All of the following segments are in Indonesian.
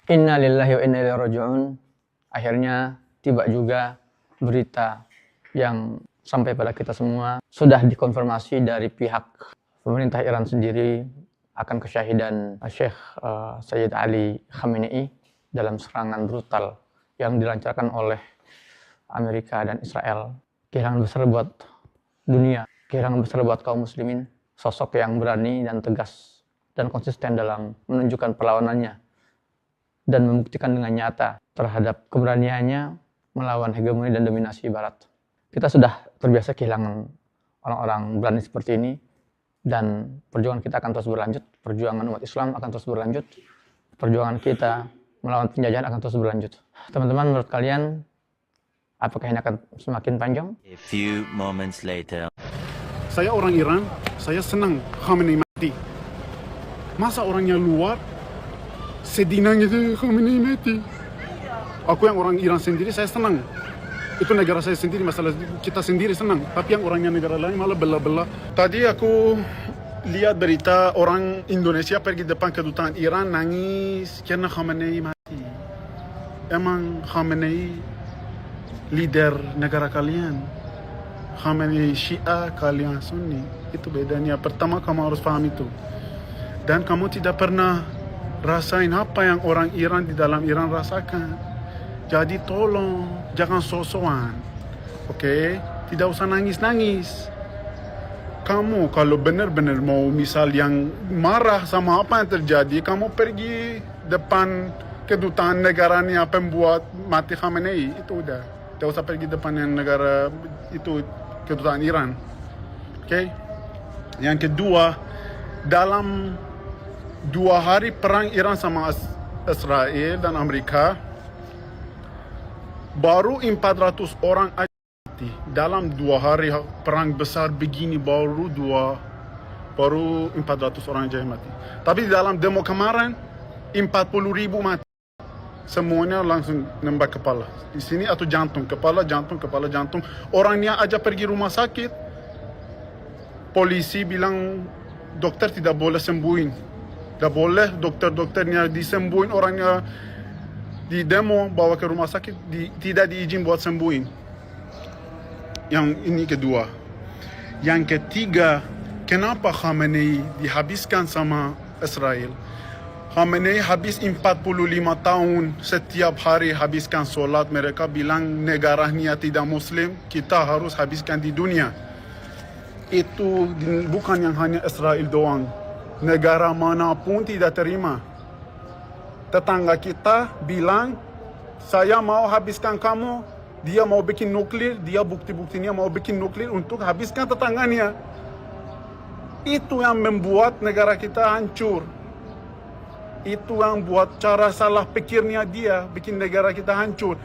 Inna lillahi wa inna ilaihi raji'un. Akhirnya tiba juga berita yang sampai pada kita semua. Sudah dikonfirmasi dari pihak pemerintah Iran sendiri akan kesyahidan Syekh Sayyid Ali Khamenei dalam serangan brutal yang dilancarkan oleh Amerika dan Israel. Kehilangan besar buat dunia, kehilangan besar buat kaum muslimin. Sosok yang berani dan tegas dan konsisten dalam menunjukkan perlawanannya dan membuktikan dengan nyata terhadap keberaniannya melawan hegemoni dan dominasi Barat. Kita sudah terbiasa kehilangan orang-orang berani seperti ini, dan perjuangan kita akan terus berlanjut, perjuangan umat Islam akan terus berlanjut, perjuangan kita melawan penjajahan akan terus berlanjut. Teman-teman, menurut kalian, apakah ini akan semakin panjang? A few moments later. Saya orang Iran, saya senang Khamenei mati. Masa orangnya luar sedih nangis Khamenei mati. Aku yang orang Iran sendiri, saya senang. Itu negara saya sendiri, masalah kita sendiri senang. Tapi yang orangnya negara lain malah bela-bela. Tadi aku lihat berita orang Indonesia pergi depan kedutaan Iran nangis karena Khamenei mati. Emang Khamenei leader negara kalian? Khamenei Syiah, kalian Sunni. Itu bedanya. Pertama kamu harus paham itu. Dan kamu tidak pernah rasain apa yang orang Iran di dalam Iran rasakan. Jadi tolong jangan sosokan, oke? Tidak usah nangis-nangis. Kamu kalau benar-benar mau misal yang marah sama apa yang terjadi, kamu pergi depan kedutaan negaranya pembuat mati Khamenei, itu udah. Tidak usah pergi depan yang negara itu kedutaan Iran, oke? Yang kedua, dalam 2 hari perang Iran sama Israel dan Amerika, baru 400 orang aja mati. Dalam 2 hari perang besar begini baru 400 orang aja mati. Tapi dalam demo kemarin 40.000 mati. Semuanya langsung nembak kepala. Di sini atau jantung, kepala, jantung. Orangnya aja pergi rumah sakit. Polisi bilang dokter tidak boleh sembuhin. Tidak boleh dokternya disembuhin, orangnya di demo bawa ke rumah sakit, tidak diizin buat sembuhin. Yang ini kedua. Yang ketiga, kenapa Khamenei dihabiskan sama Israel? Khamenei habis 45 tahun setiap hari habiskan solat. Mereka bilang negaranya tidak muslim, kita harus habiskan di dunia. Itu bukan yang hanya Israel doang. Negara manapun tidak terima. Tetangga kita bilang, saya mau habiskan kamu, dia mau bikin nuklir, dia bukti-buktinya mau bikin nuklir untuk habiskan tetangganya. Itu yang membuat negara kita hancur. Itu yang buat cara salah pikirnya dia, bikin negara kita hancur.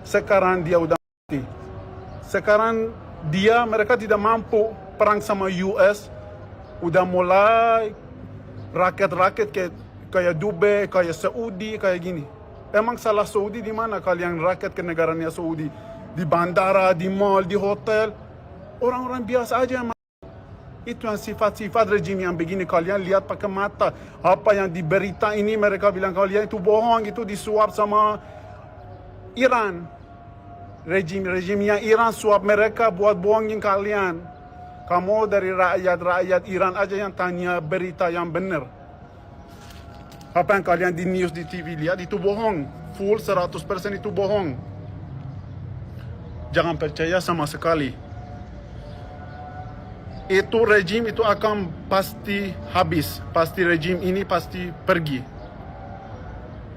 Sekarang dia udah mati. Sekarang mereka tidak mampu perang sama US. Udah mulai raket-raket kayak Dubai, kayak Saudi, kayak gini. Emang salah Saudi di mana kalian raket ke negaranya Saudi? Di bandara, di mall, di hotel. Orang-orang biasa aja. Itu yang sifat-sifat rejim yang begini. Kalian lihat pakai mata. Apa yang di berita ini mereka bilang kalian itu bohong, itu disuap sama Iran. Rejimnya Iran suap mereka buat bohongin kalian. Kamu dari rakyat Iran aja yang tanya berita yang benar. Apa yang kalian di news, di TV lihat itu bohong. Full 100% itu bohong. Jangan percaya sama sekali. Itu rejim itu akan pasti habis. Pasti rejim ini pasti pergi.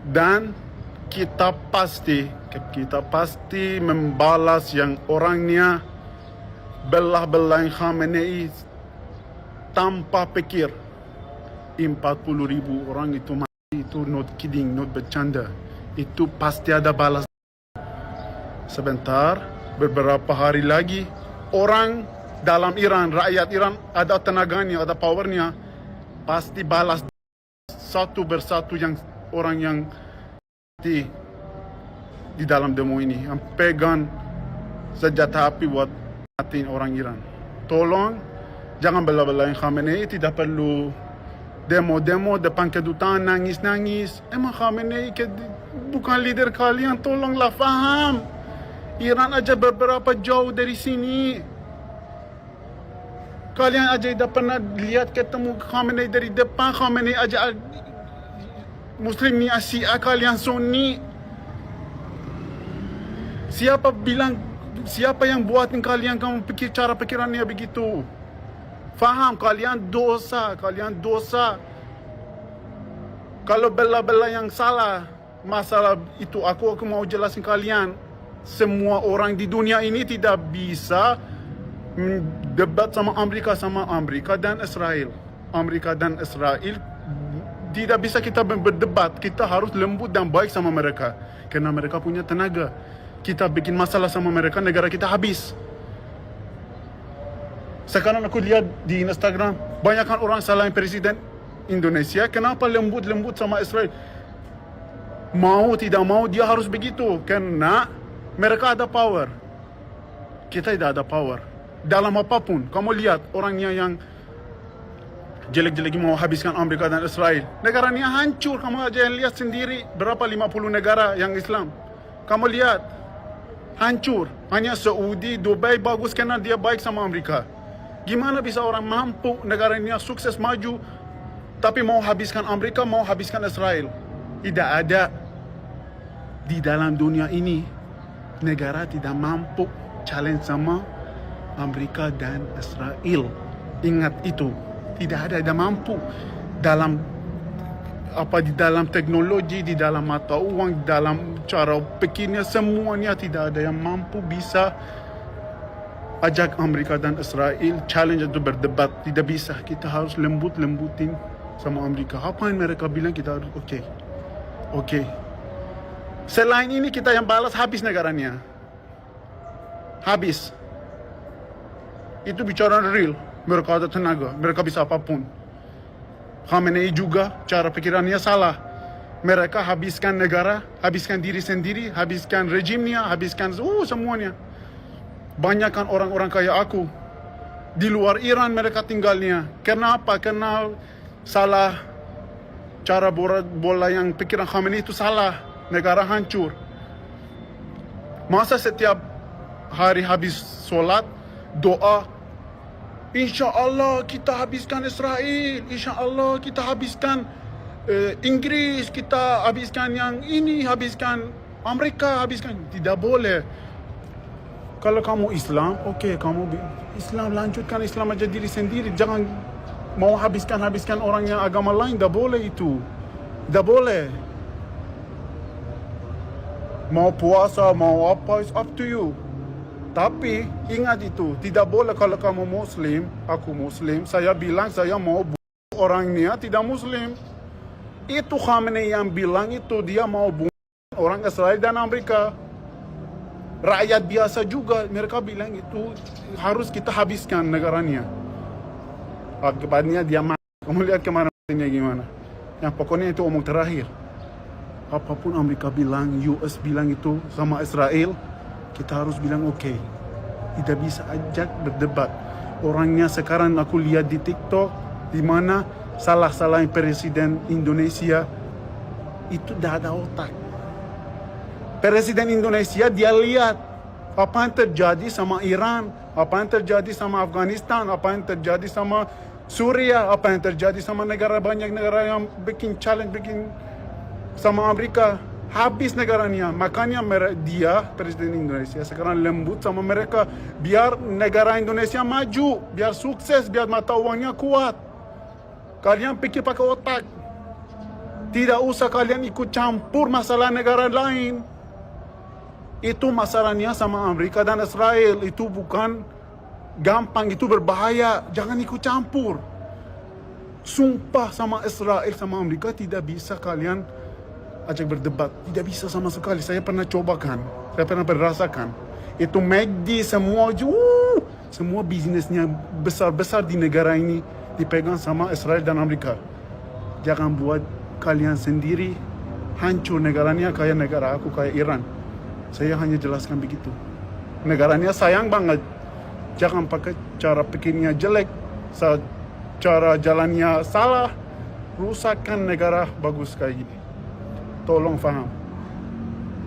Dan kita pasti membalas yang orangnya belah-belahin Khamenei tanpa pikir. 40.000 orang itu mati, itu not kidding, not bercanda. Itu pasti ada balas. Sebentar, beberapa hari lagi, orang dalam Iran, rakyat Iran ada tenaganya, ada powernya, pasti balas satu persatu yang orang yang mati di dalam demo ini, yang pegang senjata api buat matiin orang Iran. Tolong jangan bela-belain Khamenei, tidak perlu demo-demo depan kedutaan nangis-nangis. Emang Khamenei bukan leader kalian, tolonglah faham. Iran aja beberapa jauh dari sini. Kalian aja dah pernah lihat ketemu Khamenei dari depan. Khamenei aja Muslim ni Asia, kalian Sunni. Siapa yang buatin kalian kamu pikir cara pikirannya begitu? Faham, kalian dosa. Kalau bela-bela yang salah masalah itu, aku mau jelasin kalian. Semua orang di dunia ini tidak bisa debat sama Amerika dan Israel. Amerika dan Israel tidak bisa kita berdebat. Kita harus lembut dan baik sama mereka, karena mereka punya tenaga. Kita bikin masalah sama mereka, negara kita habis. Sekarang aku lihat di Instagram, banyakkan orang salahin presiden Indonesia. Kenapa lembut-lembut sama Israel? Mau tidak mau dia harus begitu, karena mereka ada power. Kita tidak ada power. Dalam apapun, kamu lihat orangnya yang jelek-jelek mau habiskan Amerika dan Israel. Negaranya hancur, kamu aja yang lihat sendiri. Berapa 50 negara yang Islam. Kamu lihat, hancur. Hanya Saudi, Dubai bagus karena dia baik sama Amerika. Gimana bisa orang mampu negaranya sukses maju, tapi mau habiskan Amerika, mau habiskan Israel? Tidak ada. Di dalam dunia ini, negara tidak mampu challenge sama Amerika dan Israel. Ingat itu. Tidak ada yang mampu dalam di dalam teknologi, di dalam mata uang, di dalam cara pikirnya, semuanya tidak ada yang mampu bisa ajak Amerika dan Israel challenge itu berdebat. Tidak bisa. Kita harus lembut-lembutin sama Amerika. Apa yang mereka bilang kita harus oke. Selain ini kita yang balas, habis negaranya. Habis. Itu bicara real. Mereka ada tenaga, mereka bisa apapun. Khamenei juga cara pikirannya salah. Mereka habiskan negara, habiskan diri sendiri, habiskan rejimnya, habiskan semuanya. Banyakkan orang-orang kayak aku di luar Iran mereka tinggalnya. Kenapa? Karena salah cara bola yang pikiran Khamenei itu salah. Negara hancur. Masa setiap hari habis sholat doa, insya Allah kita habiskan Israel, insya Allah kita habiskan Inggris, kita habiskan yang ini, habiskan Amerika, habiskan. Tidak boleh. Kalau kamu Islam, kamu Islam, lanjutkan Islam aja diri sendiri. Jangan mau habiskan orang yang agama lain. Tidak boleh itu. Tidak boleh. Mau puasa, mau apa, it's up to you. Tapi ingat itu, tidak boleh kalau kamu Muslim, aku Muslim, saya bilang saya mau bunuh orangnya tidak Muslim. Itu Khamenei yang bilang itu, dia mau bunuh orang Israel dan Amerika. Rakyat biasa juga, mereka bilang itu harus kita habiskan negaranya. Akibatnya dia mati. Kamu lihat kemarin-kemarinnya gimana. Yang pokoknya itu omong terakhir. Apapun Amerika bilang, US bilang itu sama Israel, kita harus bilang oke. Tidak bisa ajak berdebat. Orangnya sekarang aku lihat di TikTok, di mana salah-salahin presiden Indonesia, itu dah ada otak. Presiden Indonesia dia lihat apa yang terjadi sama Iran, apa yang terjadi sama Afghanistan, apa yang terjadi sama Suriah, apa yang terjadi sama banyak negara yang bikin challenge, bikin sama Amerika. Habis negaranya. Makanya dia, Presiden Indonesia, sekarang lembut sama mereka. Biar negara Indonesia maju, biar sukses, biar mata uangnya kuat. Kalian pikir pakai otak. Tidak usah kalian ikut campur masalah negara lain. Itu masalahnya sama Amerika dan Israel. Itu bukan gampang, itu berbahaya. Jangan ikut campur. Sumpah sama Israel, sama Amerika tidak bisa kalian ajak berdebat. Tidak bisa sama sekali. Saya pernah cobakan. Saya pernah merasakan. Itu McD semua bisnisnya besar-besar di negara ini dipegang sama Israel dan Amerika. Jangan buat kalian sendiri hancur negaranya kayak negara aku, kayak Iran. Saya hanya jelaskan begitu. Negaranya sayang banget. Jangan pakai cara pikirnya jelek, cara jalannya salah. rusakkan negara bagus kayak gini. Tolong faham.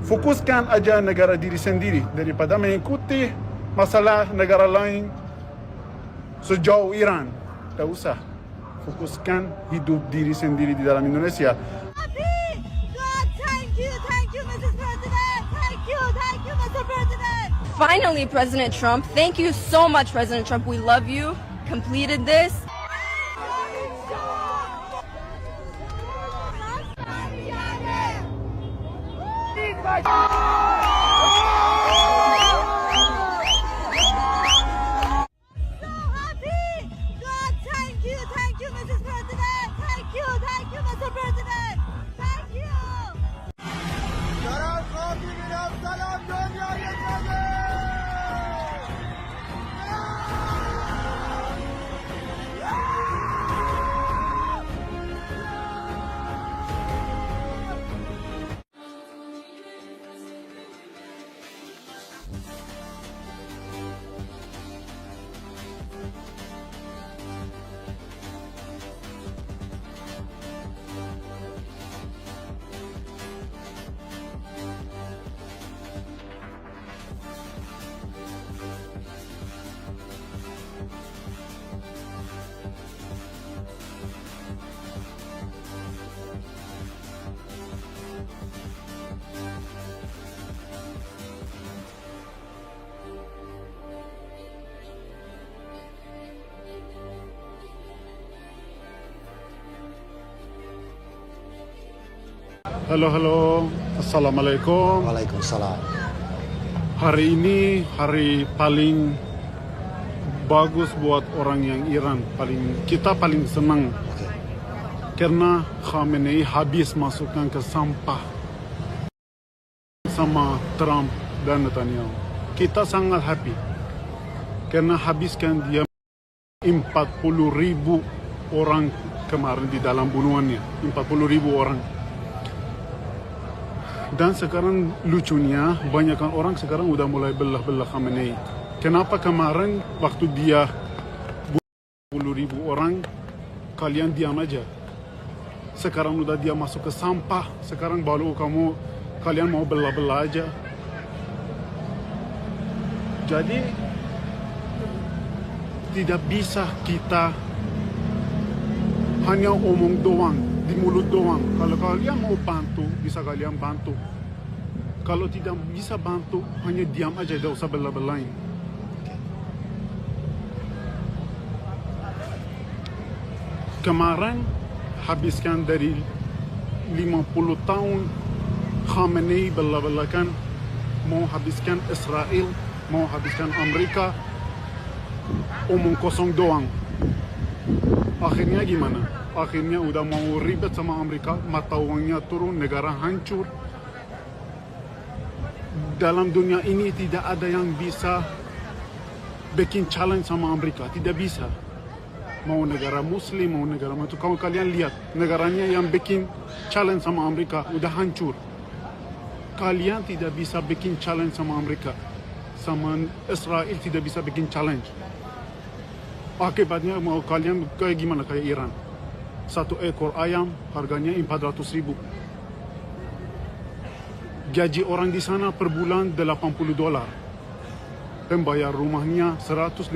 Fokuskan aja negara diri sendiri daripada mengikuti masalah negara lain sejauh Iran. Tak usah. Fokuskan hidup diri sendiri di dalam Indonesia. God, thank you, Mrs. President. Thank you, Mr. President. Finally, President Trump. Thank you so much, President Trump. We love you. Completed this. So happy. God, thank you, Mrs. President. Thank you, Mr. President. Thank you. Halo, Assalamualaikum. Waalaikumsalam. Hari ini hari paling bagus buat orang yang Iran. Kita paling senang Oke. karena Khamenei habis masukkan ke sampah sama Trump dan Netanyahu. Kita sangat happy karena habiskan dia 40.000 orang kemarin di dalam bunuhannya. 40.000 orang. Dan sekarang lucunya banyak orang sekarang udah mulai belah-belah Khamenei. Kenapa kemarin waktu dia 10.000 orang kalian diam aja? Sekarang udah dia masuk ke sampah. Sekarang baru kalian mau belah-belah aja. Jadi tidak bisa kita hanya omong doang, di mulut doang. Kalau kalian mau bantu, bisa kalian bantu. Kalau tidak bisa bantu, hanya diam aja, tidak usah belah-belahin. Kemarin habiskan dari 50 tahun Khamenei belah-belahkan, mau habiskan Israel, mau habiskan Amerika, omong kosong doang. Akhirnya gimana? Akhirnya udah mau ribet sama Amerika, mata uangnya turun, negara hancur. Dalam dunia ini tidak ada yang bisa bikin challenge sama Amerika, tidak bisa. Mau negara muslim, mau negara itu. Kalau kalian lihat, negaranya yang bikin challenge sama Amerika udah hancur. Kalian tidak bisa bikin challenge sama Amerika. Sama Israel tidak bisa bikin challenge. Akibatnya mau kalian kayak gimana, kayak Iran. Satu ekor ayam harganya 400.000. Gaji orang di sana per bulan $80. Pembayar rumahnya $150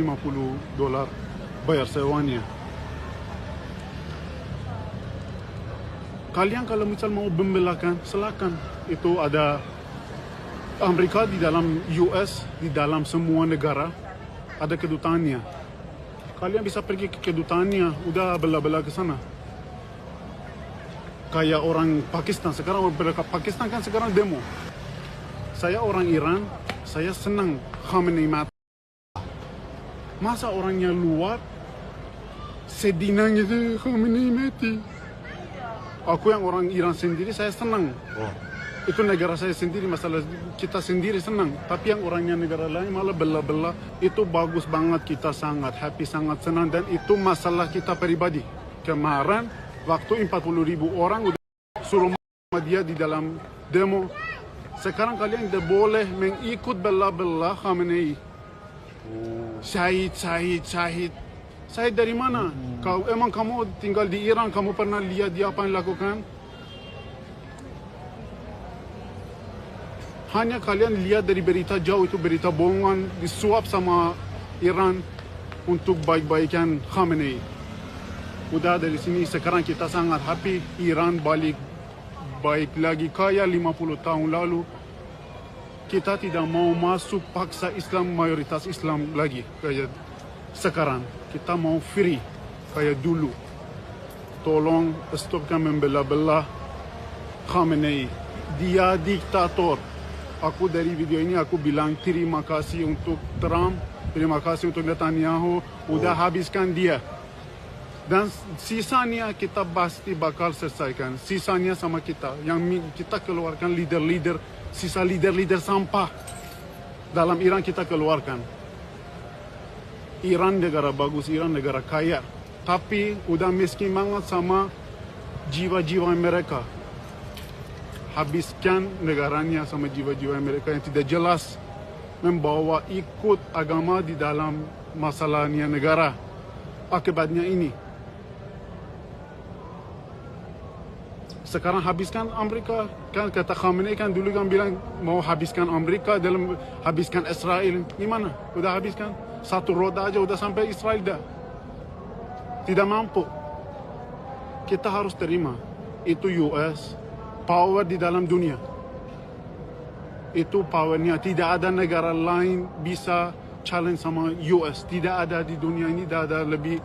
bayar sewanya. Kalian kalau misal mau membelahkan, silakan. Itu ada Amerika di dalam US, di dalam semua negara ada kedutaannya. Kalian bisa pergi ke kedutaannya, udah belah-belah ke sana. Kayak orang Pakistan, sekarang orang Pakistan kan sekarang demo. Saya orang Iran, saya senang Khamenei mati. Masa orangnya luar sedih gitu Khamenei mati. Aku yang orang Iran sendiri saya senang. Itu negara saya sendiri, masalah kita sendiri senang. Tapi yang orangnya negara lain malah belah-belah. Itu bagus banget, kita sangat happy, sangat senang. Dan itu masalah kita pribadi. Kemarin waktu 40.000 orang udah suruh sama dia di dalam demo. Sekarang kalian tidak boleh mengikut belah-belah Khamenei. Syahid. Saya dari mana? Kau emang kamu tinggal di Iran, kamu pernah lihat dia apa yang lakukan? Hanya kalian lihat dari berita jauh, itu berita bohongan, disuap sama Iran untuk baik-baikan Khamenei. Udah dari sini sekarang kita sangat happy, Iran balik baik lagi kayak 50 tahun lalu. Kita tidak mau masuk paksa Islam, mayoritas Islam lagi kayak sekarang. Kita mau free kayak dulu. Tolong stopkan membelah-belah Khamenei. Dia diktator. Aku dari video ini aku bilang terima kasih untuk Trump, terima kasih untuk Netanyahu, udah habiskan dia. Dan sisanya kita pasti bakal selesaikan. Sisanya sama kita, yang kita keluarkan leader-leader, sisa leader-leader sampah. Dalam Iran kita keluarkan. Iran negara bagus, Iran negara kaya. Tapi udah miskin banget sama jiwa-jiwa mereka. Habiskan negaranya sama jiwa-jiwa mereka yang tidak jelas, membawa ikut agama di dalam masalahnya negara. Akibatnya ini. Sekarang habiskan Amerika, kan kata Khamenei kan dulu kan bilang mau habiskan Amerika dalam habiskan Israel. Gimana? Udah habiskan? Satu roda aja udah sampai Israel dah. Tidak mampu. Kita harus terima. Itu US. Power di dalam dunia. Itu powernya. Tidak ada negara lain bisa challenge sama US. Tidak ada di dunia ini, tidak ada lebih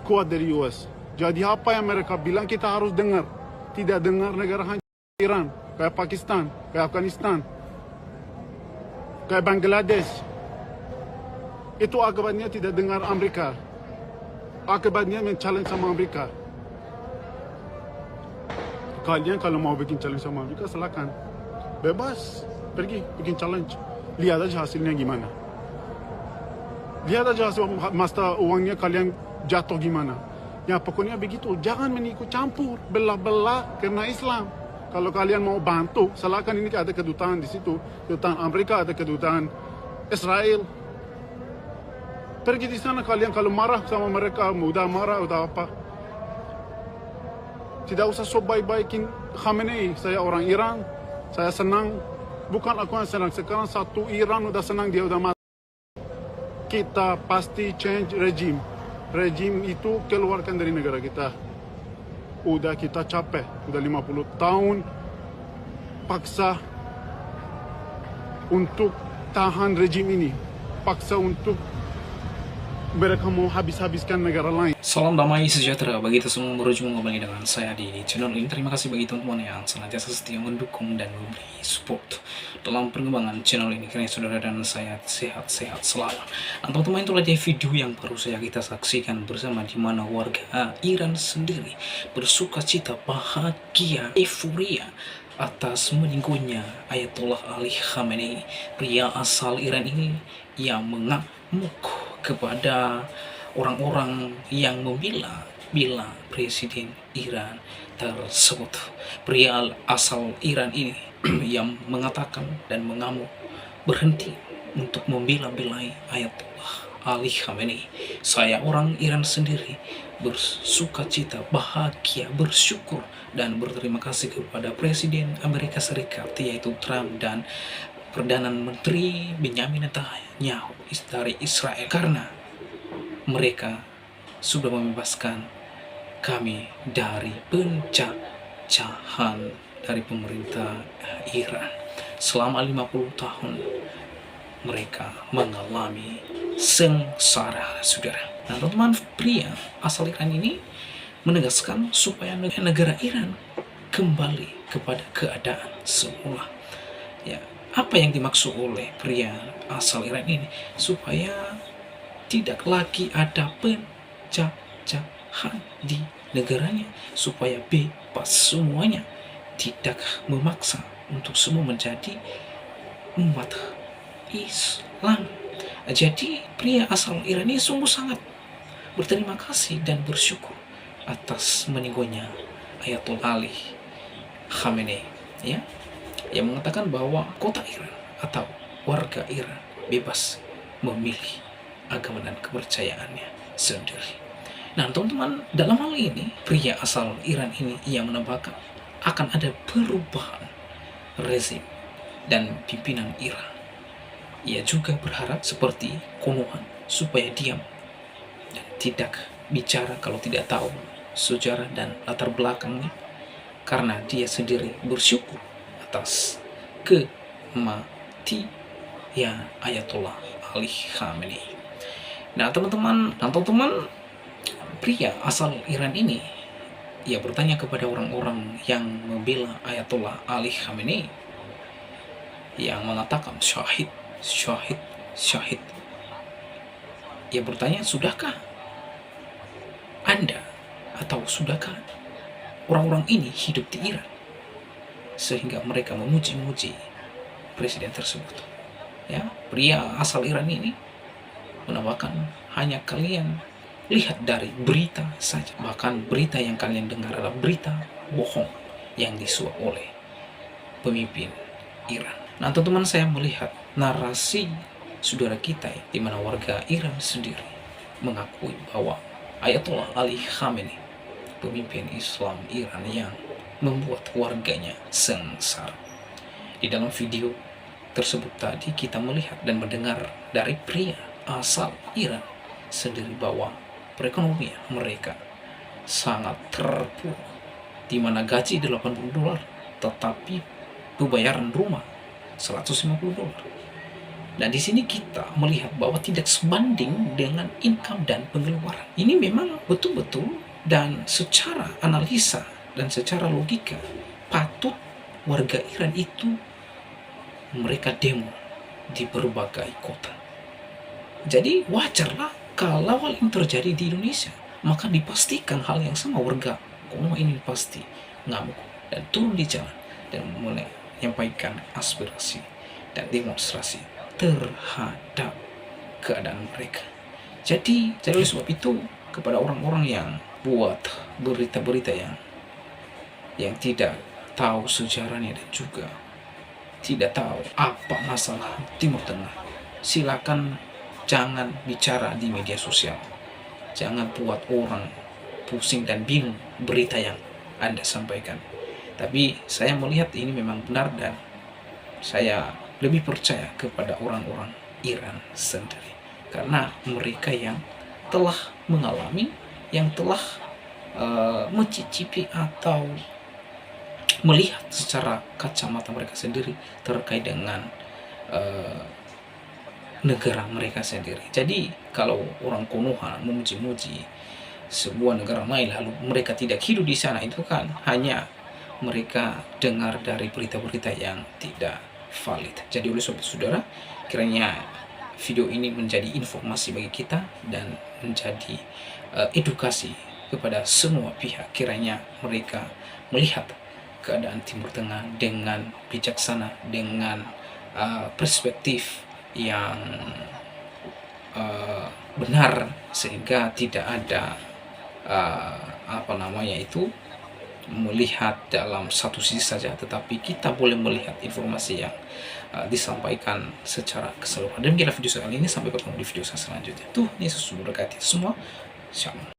kuat dari US. Jadi apa yang mereka bilang kita harus dengar. Tidak dengar negara hancur Iran, kayak Pakistan, kayak Afghanistan, kayak Bangladesh. Itu akibatnya tidak dengar Amerika. Akibatnya men-challenge sama Amerika. Kalian kalau mau bikin challenge sama Amerika, silakan. Bebas, pergi bikin challenge. Lihat aja hasilnya gimana. Lihat aja hasil masa uangnya kalian jatuh gimana. Ya pokoknya begitu, jangan ikut campur, belah-belah karena Islam. Kalau kalian mau bantu, silakan, ini ada kedutaan di situ. Kedutaan Amerika, ada kedutaan Israel. Pergi di sana kalian, kalau marah sama mereka, udah marah, udah apa. Tidak usah baik-baikin Khamenei. Saya orang Iran, saya senang. Bukan aku yang senang, sekarang satu Iran udah senang, dia udah mati. Kita pasti change regime. Regime itu keluarkan dari negara kita. Udah kita capek, udah 50 tahun paksa untuk tahan regime ini. Paksa untuk mereka mau habis-habiskan negara lain. Salam damai sejahtera bagi kita semua, berjumpa kembali dengan saya di channel ini. Terima kasih bagi teman-teman yang senantiasa setia mendukung dan memberi support dalam perkembangan channel ini, karena saudara dan saya sehat-sehat selalu. Nah teman-teman, itulah dia video yang baru saja kita saksikan bersama, di mana warga Iran sendiri bersuka cita, bahagia, euforia atas meninggalnya Ayatollah Ali Khamenei, pria asal Iran ini yang mengamuk kepada orang-orang yang membela Presiden Iran tersebut. Pria asal Iran ini yang mengatakan dan mengamuk, berhenti untuk membela-belai Ayatollah Ali Khamenei. Saya orang Iran sendiri bersuka cita, bahagia, bersyukur dan berterima kasih kepada Presiden Amerika Serikat yaitu Trump dan Perdana Menteri Benjamin Netanyahu dari Israel, karena mereka sudah membebaskan kami dari penjajahan dari pemerintah Iran. Selama 50 tahun mereka mengalami sengsara, saudara. Nah teman-teman, pria asal Iran ini menegaskan supaya negara Iran kembali kepada keadaan semula. Ya, apa yang dimaksud oleh pria asal Iran ini? Supaya tidak lagi ada penjajahan di negaranya, supaya bebas semuanya, tidak memaksa untuk semua menjadi umat Islam. Jadi pria asal Iran ini sungguh sangat berterima kasih dan bersyukur atas meninggalnya Ayatollah Ali Khamenei, ya, yang mengatakan bahwa kota Iran atau warga Iran bebas memilih agama dan kepercayaannya sendiri. Nah, teman-teman, dalam hal ini, pria asal Iran ini ia menambahkan akan ada perubahan rezim dan pimpinan Iran. Ia juga berharap seperti Konohan supaya diam dan tidak bicara kalau tidak tahu sejarah dan latar belakangnya, karena dia sendiri bersyukur atas kematian Ayatollah Ali Khamenei. Nah, teman-teman, pria asal Iran ini ia bertanya kepada orang-orang yang membela Ayatollah Ali Khamenei yang mengatakan syahid, syahid, syahid. Ia bertanya, sudahkah Anda atau sudahkah orang-orang ini hidup di Iran sehingga mereka memuji-muji presiden tersebut? Ya, pria asal Iran ini menambahkan, hanya kalian lihat dari berita saja, bahkan berita yang kalian dengar adalah berita bohong yang disuap oleh pemimpin Iran. Nah, teman-teman, saya melihat narasi saudara kita di mana warga Iran sendiri mengakui bahwa Ayatollah Ali Khamenei, pemimpin Islam Iran yang membuat warganya sengsara. Di dalam video tersebut tadi kita melihat dan mendengar dari pria asal Iran sendiri bahwa perekonomian mereka sangat terpuruk, di mana gaji $80 tetapi pembayaran rumah $150. Dan di sini kita melihat bahwa tidak sebanding dengan income dan pengeluaran. Ini memang betul-betul dan secara analisa dan secara logika patut warga Iran itu mereka demo di berbagai kota. Jadi wajarlah kalau hal ini terjadi di Indonesia, maka dipastikan hal yang sama warga Konoha ini pasti ngamuk dan turun di jalan dan menyampaikan aspirasi dan demonstrasi terhadap keadaan mereka. Jadi oleh sebab itu, kepada orang-orang yang buat berita-berita yang tidak tahu sejarahnya dan juga tidak tahu apa masalah Timur Tengah, silakan jangan bicara di media sosial. Jangan buat orang pusing dan bingung berita yang Anda sampaikan. Tapi saya melihat ini memang benar dan saya lebih percaya kepada orang-orang Iran sendiri. Karena mereka yang telah mengalami, yang telah mencicipi atau melihat secara kacamata mereka sendiri terkait dengan negara mereka sendiri. Jadi kalau orang Konoha memuji-muji sebuah negara lain lalu mereka tidak hidup di sana, itu kan hanya mereka dengar dari berita-berita yang tidak valid. Jadi oleh sebab saudara, kiranya video ini menjadi informasi bagi kita dan menjadi edukasi kepada semua pihak. Kiranya mereka melihat keadaan Timur Tengah dengan bijaksana, dengan perspektif yang benar, sehingga tidak ada melihat dalam satu sisi saja, tetapi kita boleh melihat informasi yang disampaikan secara keseluruhan. Dan kita video kali ini, sampai ketemu di video saya selanjutnya. Tuh, Yesus memberkati semua. Shalom.